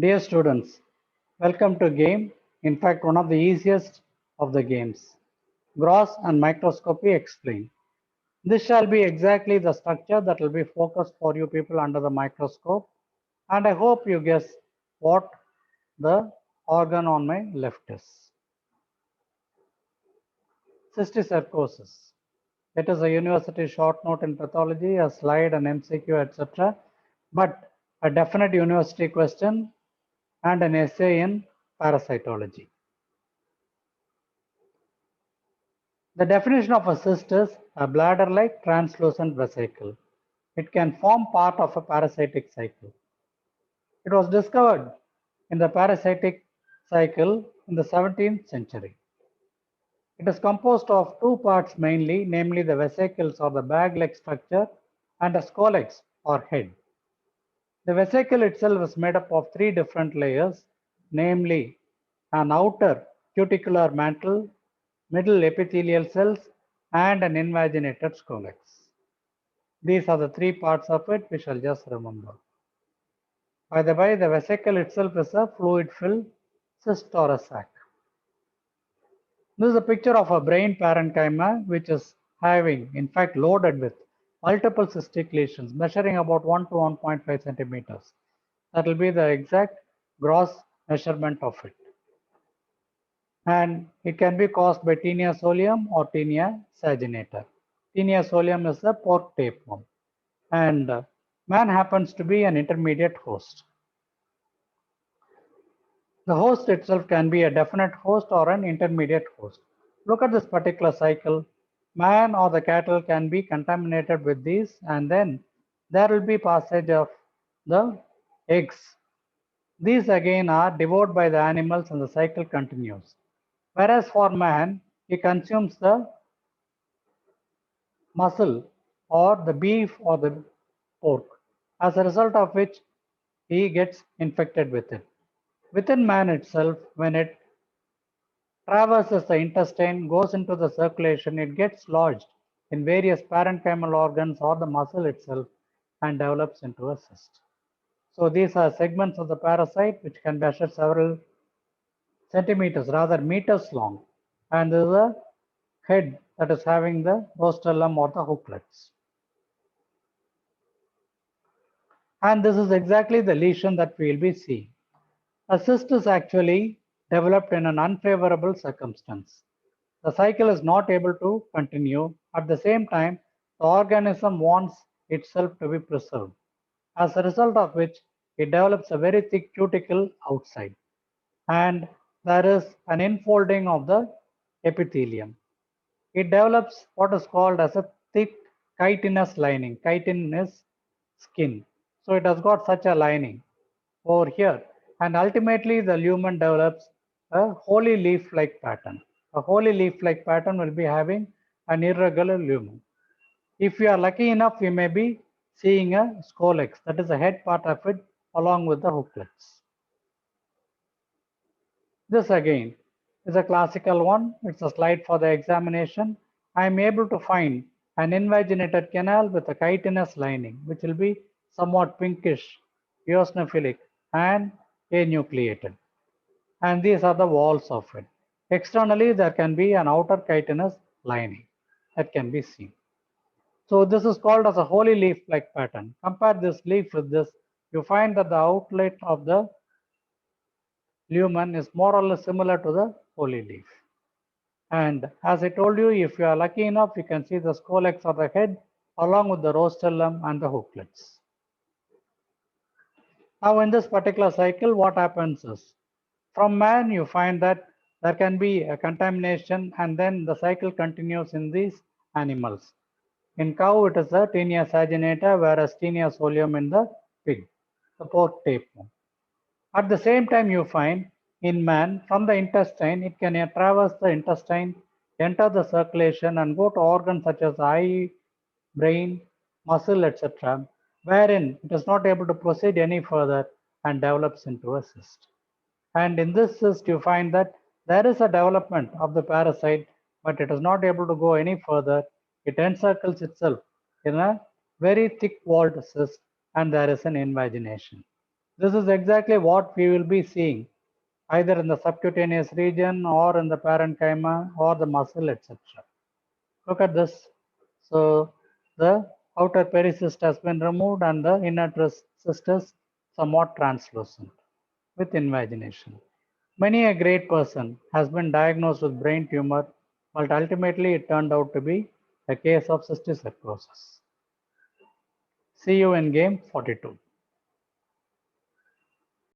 Dear students, welcome to game. In fact, one of the easiest of the games. Gross and microscopy explained. This shall be exactly the structure that will be focused for you people under the microscope. And I hope you guess what the organ on my left is. Cysticercosis. It is a university short note in pathology, a slide, an MCQ, etc. But a definite university question and an essay in parasitology. The definition of a cyst is a bladder-like translucent vesicle. It can form part of a parasitic cycle. It was discovered in the parasitic cycle in the 17th century. It is composed of two parts mainly, namely the vesicles or the bag-like structure and a scolex or head. The vesicle itself is made up of three different layers, namely an outer cuticular mantle, middle epithelial cells, and an invaginated scolex. These are the three parts of it we shall just remember. By the way, the vesicle itself is a fluid-filled cyst or a sac. This is a picture of a brain parenchyma which is having, in fact, loaded with multiple cystic lesions measuring about 1 to 1.5 centimeters. That will be the exact gross measurement of it. And it can be caused by Tinea solium or Tinea saginata. Tinea solium is the pork tapeworm. And man happens to be an intermediate host. The host itself can be a definite host or an intermediate host. Look at this particular cycle. Man or the cattle can be contaminated with these, and then there will be passage of the eggs. These again are devoured by the animals and the cycle continues. Whereas for man, he consumes the muscle or the beef or the pork, as a result of which he gets infected with it. Within man itself, when it traverses the intestine, goes into the circulation, it gets lodged in various parenchymal organs or the muscle itself and develops into a cyst. So these are segments of the parasite which can measure several centimeters, rather meters long. And there is a head that is having the rostellum or the hooklets. And this is exactly the lesion that we will be seeing. A cyst is actually developed in an unfavorable circumstance. The cycle is not able to continue. At the same time, the organism wants itself to be preserved, as a result of which it develops a very thick cuticle outside. And there is an enfolding of the epithelium. It develops what is called as a thick chitinous lining. Chitin is skin. So it has got such a lining over here. And ultimately the lumen develops a holy leaf-like pattern. A holy leaf-like pattern will be having an irregular lumen. If we are lucky enough, we may be seeing a scolex, that is the head part of it, along with the hooklets. This again is a classical one. It's a slide for the examination. I am able to find an invaginated canal with a chitinous lining, which will be somewhat pinkish, eosinophilic, and anucleated. And these are the walls of it. Externally, there can be an outer chitinous lining that can be seen. So this is called as a holy leaf-like pattern. Compare this leaf with this, you find that the outlet of the lumen is more or less similar to the holy leaf. And as I told you, if you are lucky enough, you can see the scolex of the head along with the rostellum and the hooklets. Now in this particular cycle, what happens is, from man you find that there can be a contamination and then the cycle continues in these animals. In cow it is a Tinea saginata, whereas Tinea solium in the pig, the pork tapeworm. At the same time, you find in man from the intestine, it can traverse the intestine, enter the circulation, and go to organs such as eye, brain, muscle, etc., wherein it is not able to proceed any further and develops into a cyst. And in this cyst, you find that there is a development of the parasite, but it is not able to go any further. It encircles itself in a very thick walled cyst, and there is an invagination. This is exactly what we will be seeing either in the subcutaneous region or in the parenchyma or the muscle, etc. Look at this. So the outer pericyst has been removed and the inner cyst is somewhat translucent with invagination. Many a great person has been diagnosed with brain tumor, but ultimately it turned out to be a case of cysticercosis. See you in game 42.